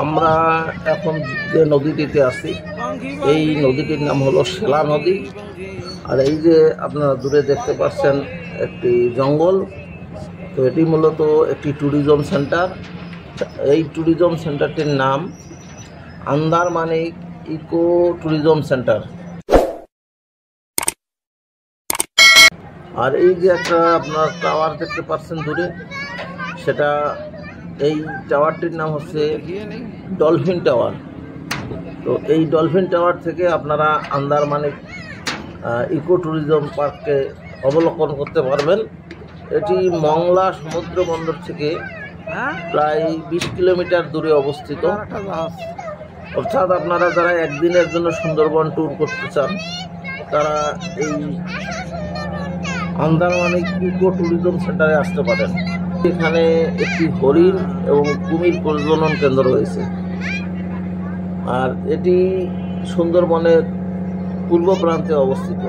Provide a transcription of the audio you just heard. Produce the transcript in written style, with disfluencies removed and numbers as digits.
আমরা এখন যে নদীটিতে আছি এই নদীটির নাম হলো শেলা নদী। আর এই যে আপনারা দূরে দেখতে পাচ্ছেন একটি জঙ্গল, তো এটি মূলত একটি ট্যুরিজম সেন্টার। এই ট্যুরিজম সেন্টারটির নাম আন্দারমানিক ইকো ট্যুরিজম সেন্টার। আর এই যে একটা আপনার টাওয়ার দেখতে পাচ্ছেন দূরে, সেটা এই টাওয়ারটির নাম হচ্ছে ডলফিন টাওয়ার। তো এই ডলফিন টাওয়ার থেকে আপনারা আন্দারমানিক ইকো ট্যুরিজম পার্ককে অবলোকন করতে পারবেন। এটি মংলা সমুদ্র বন্দর থেকে প্রায় 20 কিলোমিটার দূরে অবস্থিত। অর্থাৎ আপনারা যারা একদিনের জন্য সুন্দরবন ট্যুর করতে চান তারা এই আন্দারমানিক ইকো ট্যুরিজম সেন্টারে আসতে পারেন। এখানে একটি হরিণ এবং কুমির প্রজনন কেন্দ্র রয়েছে। আর এটি সুন্দরবনের পূর্ব প্রান্তে অবস্থিত।